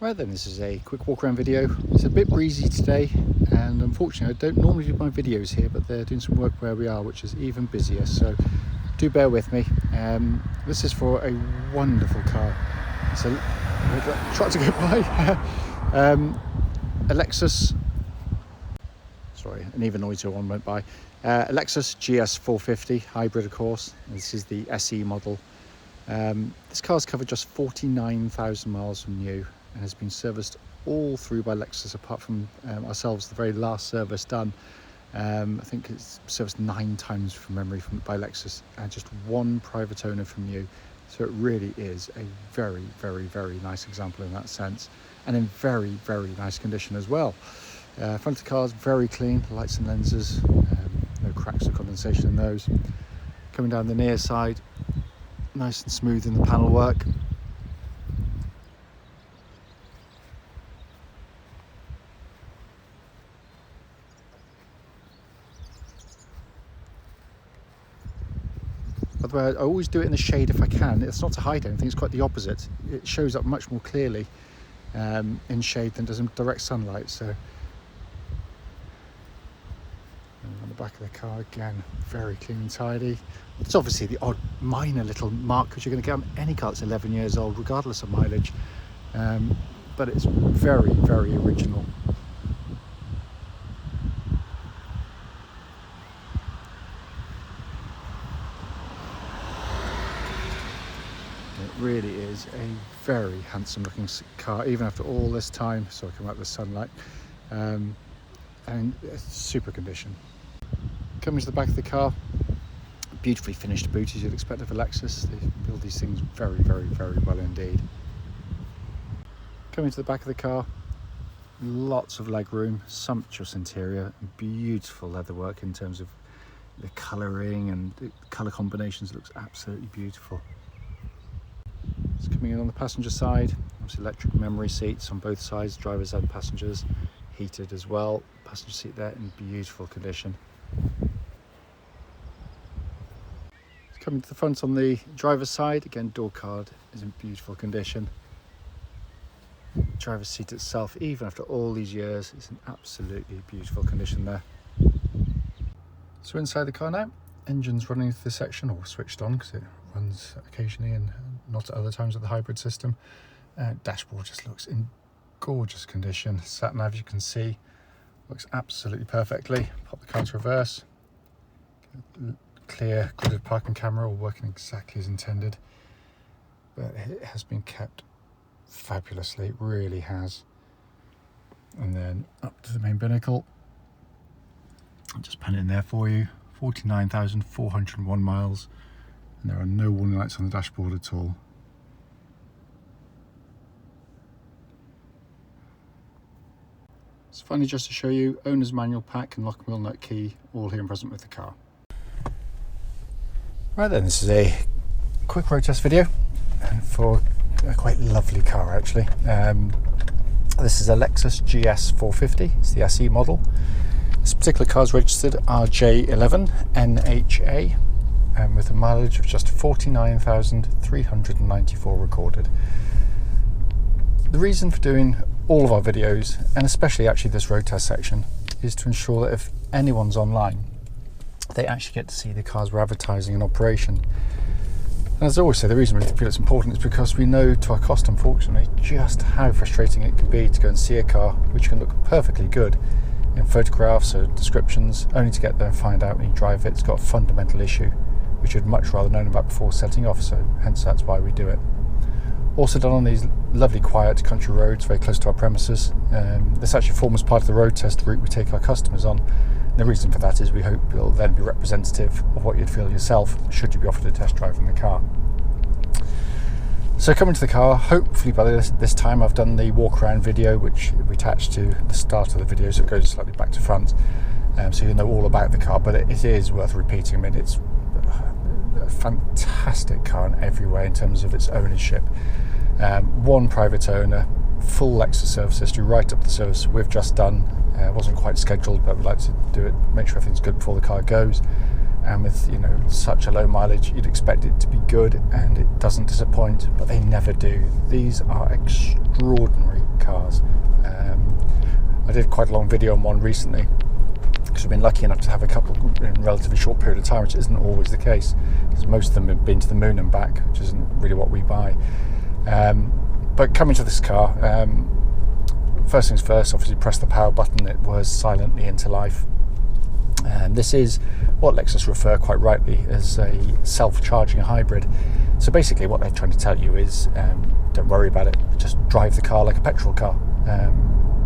Right then, this is a quick walk around video. It's a bit breezy today, and unfortunately I don't normally do my videos here, but they're doing some work where we are, which is even busier, so do bear with me. This is for a wonderful car. So try to go by. A Lexus, sorry, an even noisier one went by. A Lexus GS 450 hybrid, of course. This is the SE model. This car's covered just 49,000 miles from new and has been serviced all through by Lexus, apart from ourselves, the very last service done. I think it's serviced 9 times from memory by Lexus, and just one private owner from new. So it really is a very, very, very nice example in that sense, and in very, very nice condition as well. Front of the car is very clean, lights and lenses, no cracks or condensation in those. Coming down the near side, nice and smooth in the panel work. By the way, I always do it in the shade if I can. It's not to hide anything, it's quite the opposite. It shows up much more clearly in shade than it does in direct sunlight. So, and on the back of the car again, very clean and tidy. It's obviously the odd minor little mark which you're going to get on any car that's 11 years old, regardless of mileage, but it's very, very original. It really is a very handsome looking car, even after all this time. So I come out with the sunlight, and it's super condition. Coming to the back of the car, beautifully finished boot as you'd expect of a Lexus. They build these things very, very, very well indeed. Coming to the back of the car, lots of leg room, sumptuous interior, and beautiful leatherwork in terms of the colouring and the colour combinations. It looks absolutely beautiful. It's coming in on the passenger side, obviously electric memory seats on both sides, drivers and passengers, heated as well. Passenger seat there in beautiful condition. Coming to the front on the driver's side, again door card is in beautiful condition. Driver's seat itself, even after all these years, is in absolutely beautiful condition there. So inside the car now, engine's running through the section, or switched on because it runs occasionally and not at other times with the hybrid system. Dashboard just looks in gorgeous condition. Sat nav, you can see, looks absolutely perfectly. Pop the car into reverse. Clear gridded parking camera, all working exactly as intended, but it has been kept fabulously, it really has. And then up to the main binnacle, I'll just pen it in there for you. 49,401 miles, and there are no warning lights on the dashboard at all. So finally, just to show you, owner's manual pack and lock and wheel nut key, all here and present with the car. Right then, this is a quick road test video for a quite lovely car actually. This is a Lexus GS 450, it's the SE model. This particular car is registered RJ11NHA and with a mileage of just 49,394 recorded. The reason for doing all of our videos, and especially actually this road test section, is to ensure that if anyone's online, they actually get to see the cars we're advertising in operation. And as I always say, the reason we feel it's important is because we know to our cost, unfortunately, just how frustrating it can be to go and see a car which can look perfectly good in photographs or descriptions, only to get there and find out when you drive it's got a fundamental issue which you'd much rather known about before setting off, so hence that's why we do it. Also done on these lovely quiet country roads very close to our premises. This actually forms part of the road test route we take our customers on. The reason for that is we hope it'll then be representative of what you'd feel yourself should you be offered a test drive in the car. So coming to the car, hopefully by this time I've done the walk around video which we attached to the start of the video, so it goes slightly back to front, so you know all about the car, but it is worth repeating. I mean, it's a fantastic car in every way in terms of its ownership. One private owner, full Lexus service history right up to the service we've just done. It wasn't quite scheduled, but we'd like to do it, make sure everything's good before the car goes. And with such a low mileage, you'd expect it to be good, and it doesn't disappoint, but they never do. These are extraordinary cars. I did quite a long video on one recently because I've been lucky enough to have a couple in a relatively short period of time, which isn't always the case, because most of them have been to the moon and back, which isn't really what we buy. But coming to this car, first things first, obviously press the power button. It whirs silently into life. This is what Lexus refer quite rightly as a self-charging hybrid. So basically what they're trying to tell you is don't worry about it, just drive the car like a petrol car.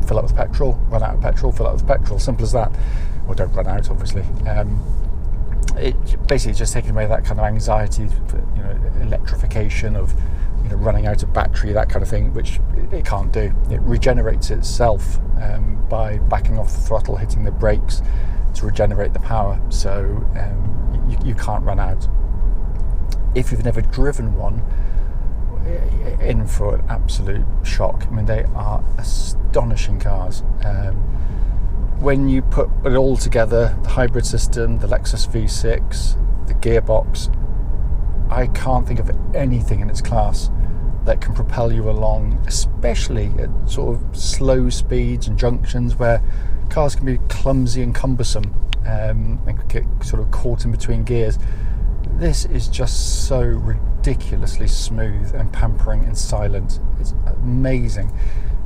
Fill up with petrol, run out of petrol, fill up with petrol, simple as that. Or don't run out, obviously. It basically just taking away that kind of anxiety, electrification of running out of battery, that kind of thing, which it can't do. It regenerates itself by backing off the throttle, hitting the brakes to regenerate the power, so you can't run out. If you've never driven one, in for an absolute shock. I mean, they are astonishing cars. When you put it all together, the hybrid system, the Lexus V6, the gearbox, I can't think of anything in its class that can propel you along, especially at sort of slow speeds and junctions where cars can be clumsy and cumbersome and get sort of caught in between gears. This is just so ridiculously smooth and pampering and silent. It's amazing.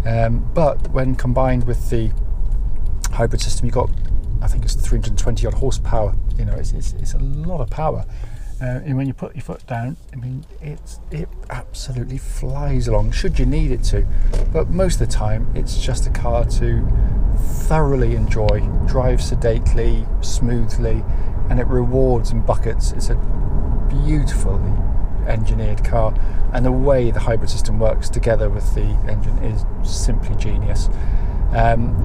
But when combined with the hybrid system, you've got, I think it's 320 odd horsepower. It's a lot of power. And when you put your foot down, I mean, it absolutely flies along, should you need it to. But most of the time, it's just a car to thoroughly enjoy, drive sedately, smoothly, and it rewards in buckets. It's a beautifully engineered car, and the way the hybrid system works together with the engine is simply genius.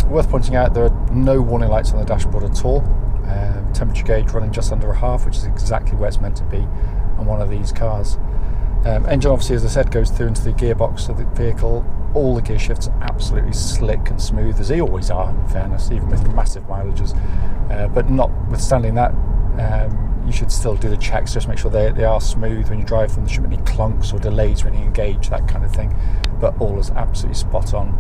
Worth pointing out, there are no warning lights on the dashboard at all. Temperature gauge running just under a half, which is exactly where it's meant to be on one of these cars. Engine, obviously, as I said, goes through into the gearbox of the vehicle. All the gear shifts are absolutely slick and smooth, as they always are, in fairness, even with massive mileages. But notwithstanding that, you should still do the checks, just make sure they are smooth when you drive them. There shouldn't be any clunks or delays when you engage, that kind of thing. But all is absolutely spot on.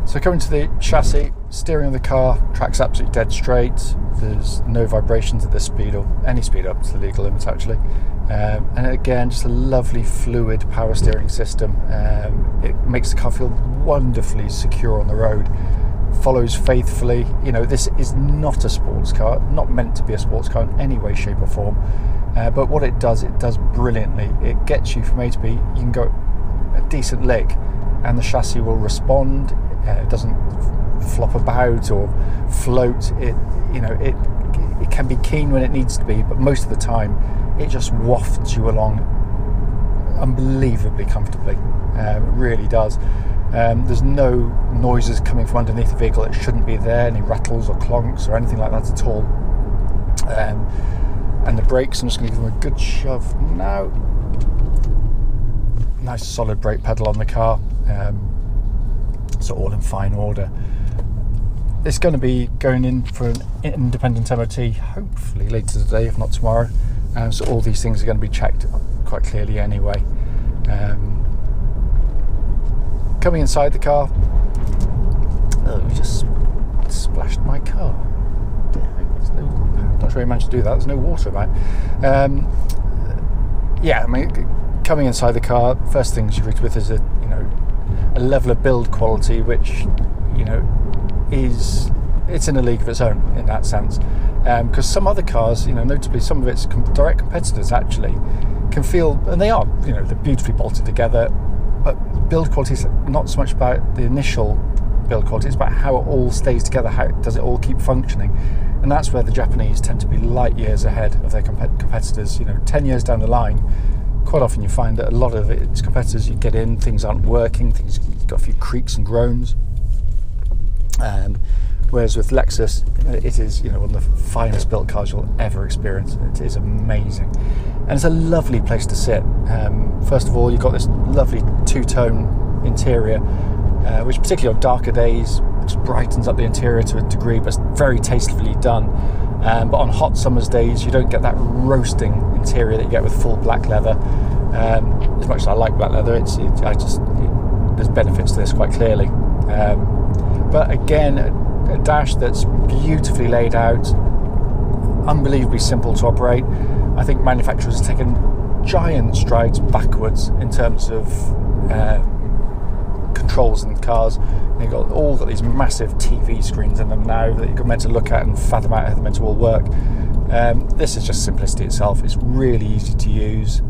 So coming to the chassis, steering of the car, track's absolutely dead straight. There's no vibrations at this speed, or any speed up to the legal limit actually. And again, just a lovely fluid power steering system. It makes the car feel wonderfully secure on the road. Follows faithfully. This is not a sports car, not meant to be a sports car in any way, shape or form. But what it does brilliantly. It gets you from A to B. You can go a decent leg and the chassis will respond. It doesn't flop about or float. It can be keen when it needs to be, but most of the time it just wafts you along unbelievably comfortably. It really does. There's no noises coming from underneath the vehicle that shouldn't be there, any rattles or clonks or anything like that at all. And the brakes, I'm just going to give them a good shove now. Nice solid brake pedal on the car. So all in fine order. It's going to be going in for an independent MOT hopefully later today, if not tomorrow. So all these things are going to be checked quite clearly anyway. Coming inside the car, we just splashed my car. I'm not sure he managed to do that. There's no water about. Coming inside the car, first things you reach with is a level of build quality which it's in a league of its own in that sense, because some other cars, notably some of its direct competitors actually can feel, and they are, they're beautifully bolted together, but build quality is not so much about the initial build quality, it's about how it all stays together, how does it all keep functioning. And that's where the Japanese tend to be light years ahead of their competitors. 10 years down the line, quite often you find that a lot of its competitors, you get in, things aren't working, you've got a few creaks and groans. Whereas with Lexus, it is one of the finest built cars you'll ever experience. It is amazing, and it's a lovely place to sit. First of all, you've got this lovely two-tone interior, which particularly on darker days just brightens up the interior to a degree, but it's very tastefully done. But on hot summer's days, you don't get that roasting interior that you get with full black leather. As much as I like black leather, it there's benefits to this quite clearly. But again, a dash that's beautifully laid out, unbelievably simple to operate. I think manufacturers have taken giant strides backwards in terms of controls in the cars. They've all got these massive TV screens in them now that you're meant to look at and fathom out how they're meant to all work. This is just simplicity itself. It's really easy to use.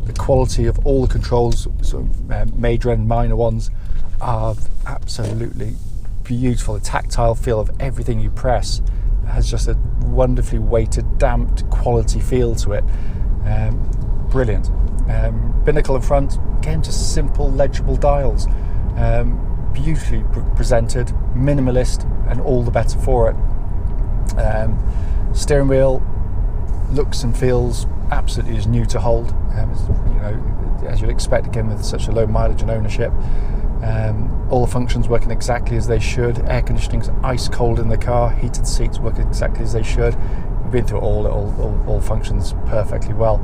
The quality of all the controls, sort of major and minor ones, are absolutely beautiful. The tactile feel of everything you press has just a wonderfully weighted, damped quality feel to it. Brilliant. Binnacle in front, again, just simple legible dials, beautifully presented, minimalist, and all the better for it. Steering wheel looks and feels absolutely as new to hold, as you'd expect, again, with such a low mileage and ownership. All the functions working exactly as they should. Air conditioning's ice cold in the car, heated seats work exactly as they should. We've been through all functions perfectly well.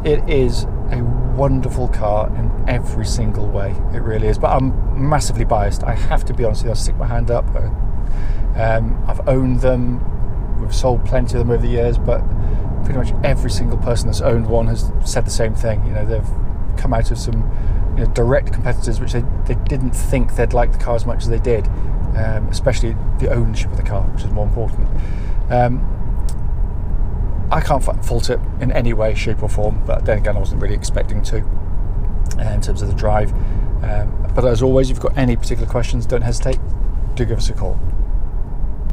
It is a wonderful car in every single way. It really is. But I'm massively biased. I have to be honest with you. I'll stick my hand up. I've owned them. We've sold plenty of them over the years, but pretty much every single person that's owned one has said the same thing. They've come out of some direct competitors which they didn't think they'd like the car as much as they did, especially the ownership of the car, which is more important. I can't fault it in any way, shape or form, but then again I wasn't really expecting to in terms of the drive. But as always, if you've got any particular questions, don't hesitate, do give us a call.